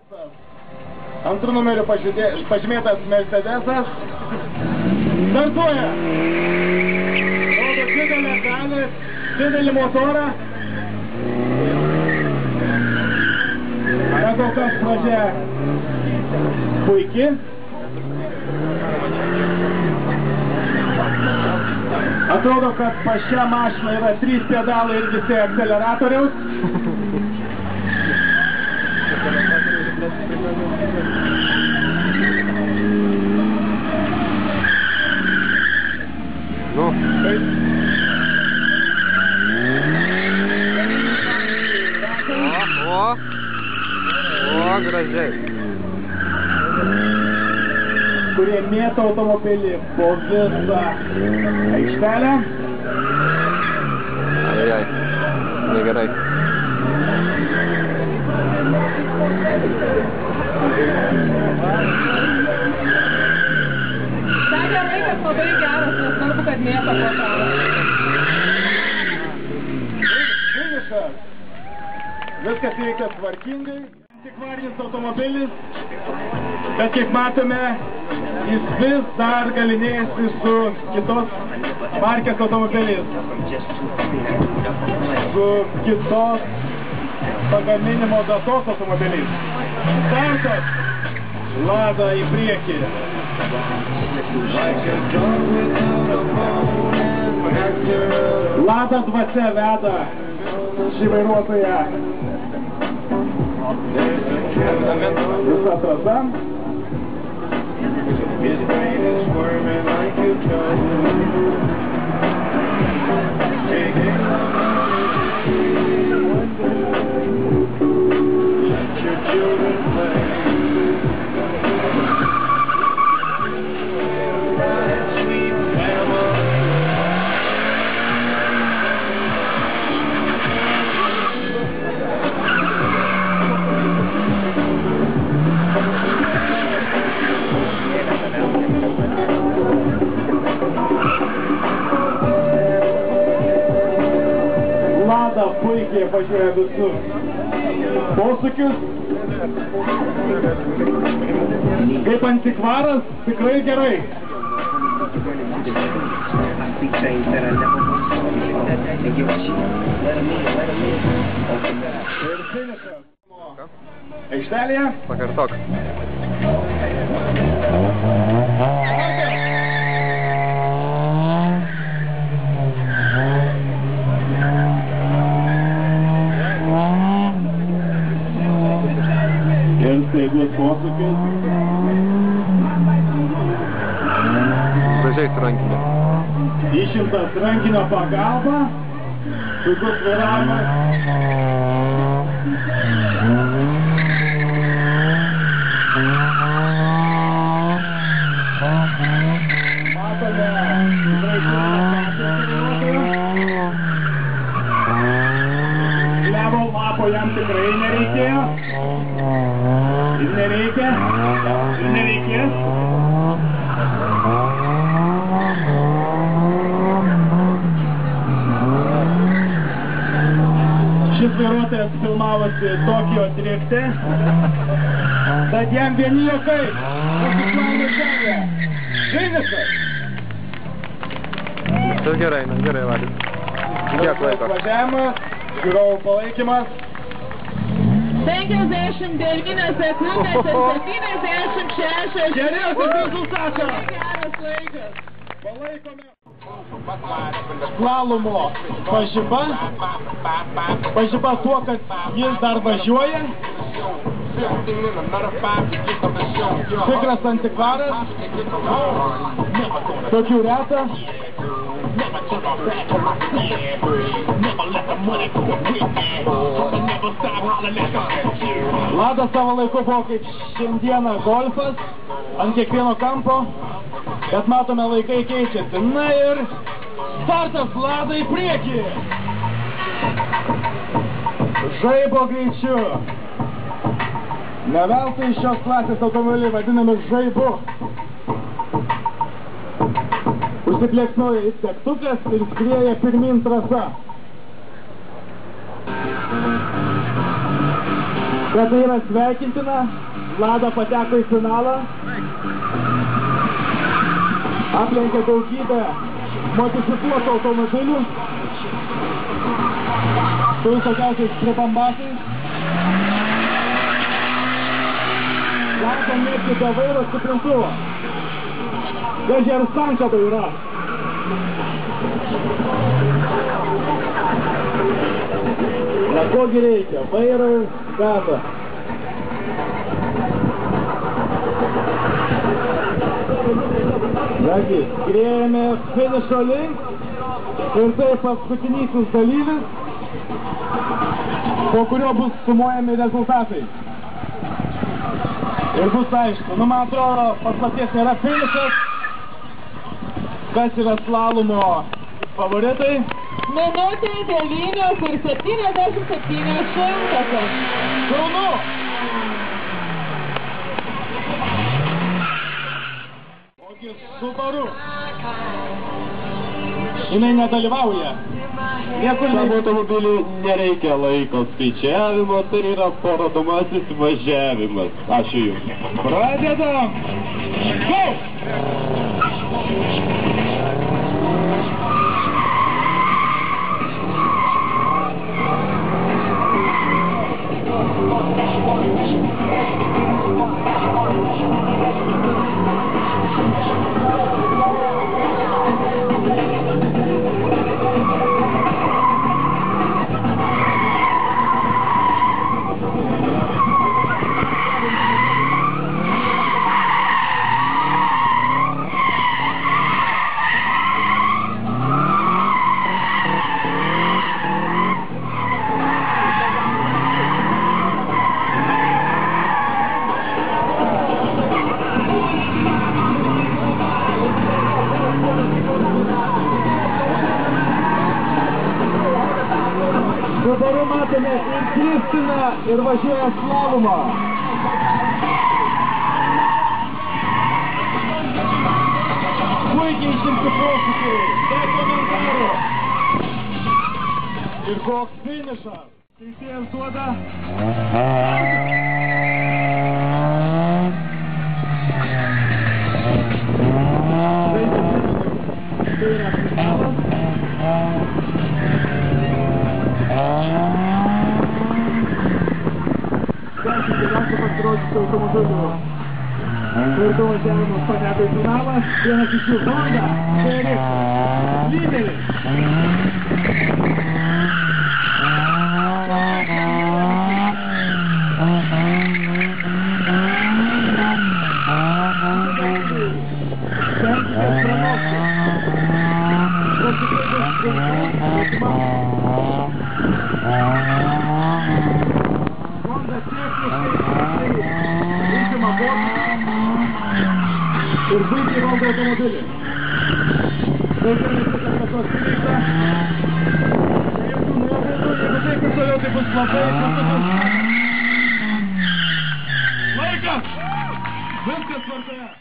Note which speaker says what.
Speaker 1: Antru numeriu pažymėtas Mercedesas. Startuoja. Rodo didelę dalį, didelį motorą. Kol kas pradžia puiki. Atrodo, kad pas šią mašiną yra 3 pedalai ir visi akceleratoriaus.
Speaker 2: O, gražiai.
Speaker 1: Kurie mėto automobilį po visą aikštelę.
Speaker 2: Ai, negerai.
Speaker 3: Sakė laikas labai geras, nesvarbu, kad mėto po tavo.
Speaker 1: Finišas. Viskas įvyksta tvarkingai. Antikvarinis automobilis, bet kaip matome, jis vis dar galinėjasi su kitos markės automobiliais, su kitos pagaminimo datos automobiliais. Startas, Lada į priekį. Lada dvasia veda šį vairuotoją. Visa trasa. Lada puikiai važiuoja visus posūkius. Kaip antikvaras, tikrai gerai. Ir finišas. Aikštelėje.
Speaker 2: Pakartok.
Speaker 1: Ir staigus posūkis.
Speaker 2: Gražiai su rankinė.
Speaker 1: Išimtas rankinio pagalba. Puikus vairavimas. Matome levo lapo jam tikrai nereikėjo. Ir nereikia. Ir nereikės. Šis vairuotojas filmavosi Tokijo drifte, tad jam vieni juokai. Finišas.
Speaker 2: Tas gerai, gerai valis. Kiek laiko?
Speaker 1: Važiavimas, žiūrovų palaikymas.
Speaker 3: 59 sekundės ir 76.
Speaker 1: Geriausias rezultatas.
Speaker 3: Geras laikas.
Speaker 1: Palaikome. Slalomo pažyba. Pažyba tuo, kad jis dar važiuoja. Tikras antikvaras. Tokių reta. Lada savo laiku buvo kaip šiandieną golfas ant kiekvieno kampo, bet matome laikai keičiasi. Na ir startas Lada į priekį. Žaibo greičiu. Ne veltui šios klasės automobiliai vadinami žaibu. Užsiplėksnoja į degtukas ir skrieja pirmin trasa. kad tai yra sveikintina. Lada pateko į finalą. Aplenkė daugybę modifikuotų automobilių su visokiausiais pribambasais. Lada netgi be vairo stiprintuvo. Vežė ir sanka vaira. Na kogi reikia? Vairo ir gado. Nagi, skriejame finišo link ir tai paskutinysis dalyvis, po kurio bus sumuojami rezultatai. Ir bus aišku, nu man atrodo, paslapties nėra finišas, kas yra slalomo favoritai.
Speaker 3: Minutė 9 ir 77 šimtosios.
Speaker 1: Šaunu! Ogi Subaru. Jinai nedalyvauja. Niekur
Speaker 4: Šiam automobiliui nereikia laiko skaičiavimo, tai yra parodomasis važiavimas. Ačiū Jums.
Speaker 1: pradedam! Go! Dabar matome ir Kristiną, ir važiuoja slalomą. Puikiai išimti posūkiai, be komentarų. Ir koks finišas. Teisėjas duoda. Tai yra finalas. Geriausiai pasirodžiusių automobilių. Ir du važiavimus pateko į finalą. Vienas iš jų Honda, Feliks, lyderis. Stenkitės pranokti. Honda techniškai užima vokį ir puikiai valdo automobilį. Daugelis kitas pasos įvykta. Jokių nuobaudų, jeigu taip ir toliau tai bus labai patogus. Laikas! Viskas tvarkoje.